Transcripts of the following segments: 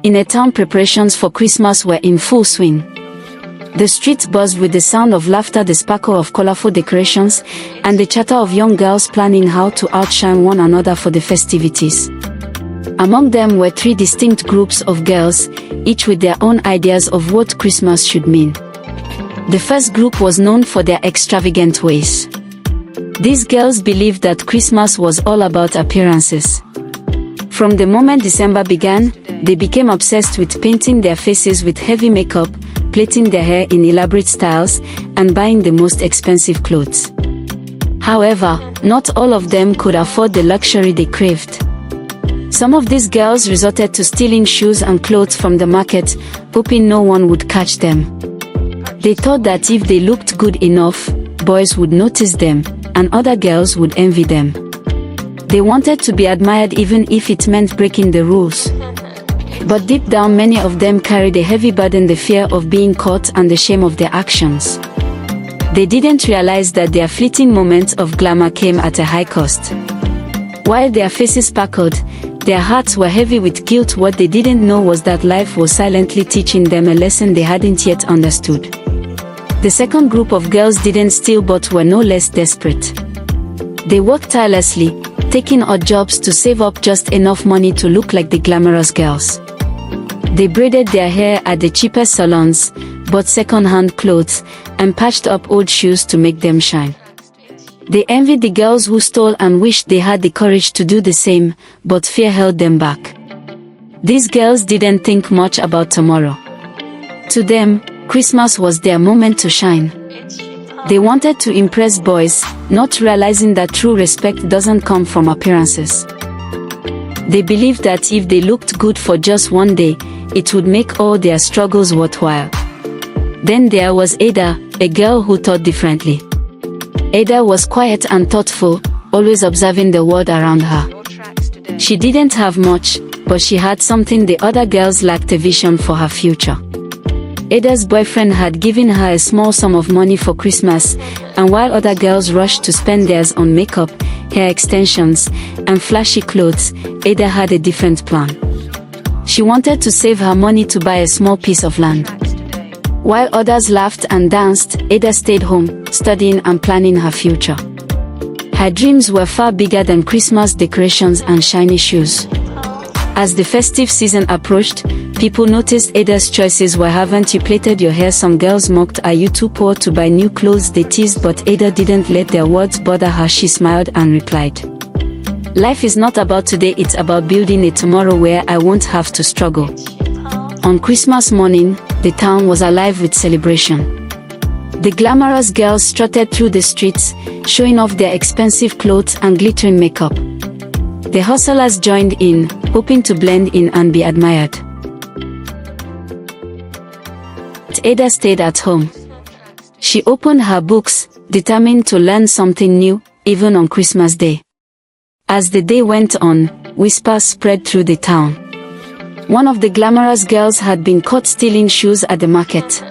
In a town, preparations for Christmas were in full swing. The streets buzzed with the sound of laughter, the sparkle of colorful decorations, and the chatter of young girls planning how to outshine one another for the festivities. Among them were three distinct groups of girls, each with their own ideas of what Christmas should mean. The first group was known for their extravagant ways. These girls believed that Christmas was all about appearances. From the moment December began, they became obsessed with painting their faces with heavy makeup, plaiting their hair in elaborate styles, and buying the most expensive clothes. However, not all of them could afford the luxury they craved. Some of these girls resorted to stealing shoes and clothes from the market, hoping no one would catch them. They thought that if they looked good enough, boys would notice them, and other girls would envy them. They wanted to be admired even if it meant breaking the rules. But deep down, many of them carried a heavy burden, the fear of being caught and the shame of their actions. They didn't realize that their fleeting moments of glamour came at a high cost. While their faces sparkled, their hearts were heavy with guilt. What they didn't know was that life was silently teaching them a lesson they hadn't yet understood. The second group of girls didn't steal but were no less desperate. They worked tirelessly, taking odd jobs to save up just enough money to look like the glamorous girls. They braided their hair at the cheapest salons, bought second-hand clothes, and patched up old shoes to make them shine. They envied the girls who stole and wished they had the courage to do the same, but fear held them back. These girls didn't think much about tomorrow. To them, Christmas was their moment to shine. They wanted to impress boys, not realizing that true respect doesn't come from appearances. They believed that if they looked good for just one day, it would make all their struggles worthwhile. Then there was Ada, a girl who thought differently. Ada was quiet and thoughtful, always observing the world around her. She didn't have much, but she had something the other girls lacked: a vision for her future. Ada's boyfriend had given her a small sum of money for Christmas, and while other girls rushed to spend theirs on makeup, hair extensions, and flashy clothes, Ada had a different plan. She wanted to save her money to buy a small piece of land. While others laughed and danced, Ada stayed home, studying and planning her future. Her dreams were far bigger than Christmas decorations and shiny shoes. As the festive season approached, people noticed Ada's choices were: haven't you plaited your hair? Some girls mocked. Are you too poor to buy new clothes? They teased, but Ada didn't let their words bother her. She smiled and replied, "Life is not about today, it's about building a tomorrow where I won't have to struggle." On Christmas morning, the town was alive with celebration. The glamorous girls strutted through the streets, showing off their expensive clothes and glittering makeup. The hustlers joined in, hoping to blend in and be admired. Ada stayed at home. She opened her books, determined to learn something new, even on Christmas Day. As the day went on, whispers spread through the town. One of the glamorous girls had been caught stealing shoes at the market.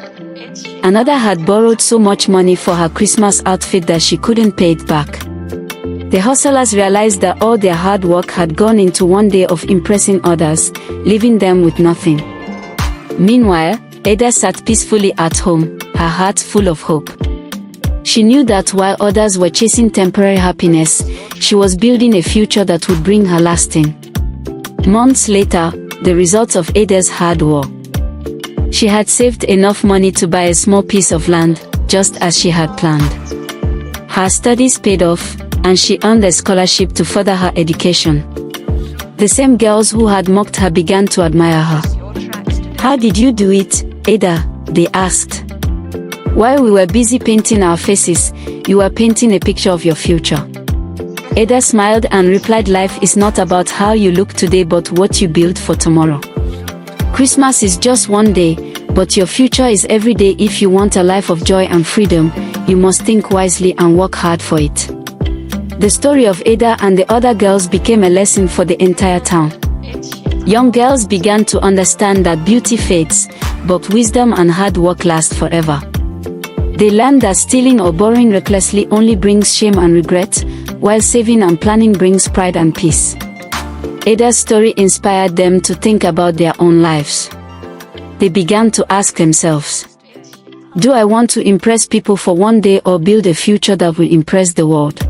Another had borrowed so much money for her Christmas outfit that she couldn't pay it back. The hustlers realized that all their hard work had gone into one day of impressing others, leaving them with nothing. Meanwhile, Ada sat peacefully at home, her heart full of hope. She knew that while others were chasing temporary happiness, she was building a future that would bring her lasting. Months later, the results of Ada's hard work. She had saved enough money to buy a small piece of land, just as she had planned. Her studies paid off, and she earned a scholarship to further her education. The same girls who had mocked her began to admire her. "How did you do it, Ada?" they asked. "While we were busy painting our faces, you were painting a picture of your future." Ada smiled and replied, "Life is not about how you look today but what you build for tomorrow. Christmas is just one day, but your future is every day. If you want a life of joy and freedom, you must think wisely and work hard for it." The story of Ada and the other girls became a lesson for the entire town. Young girls began to understand that beauty fades, but wisdom and hard work last forever. They learned that stealing or borrowing recklessly only brings shame and regret, while saving and planning brings pride and peace. Ada's story inspired them to think about their own lives. They began to ask themselves, do I want to impress people for one day or build a future that will impress the world?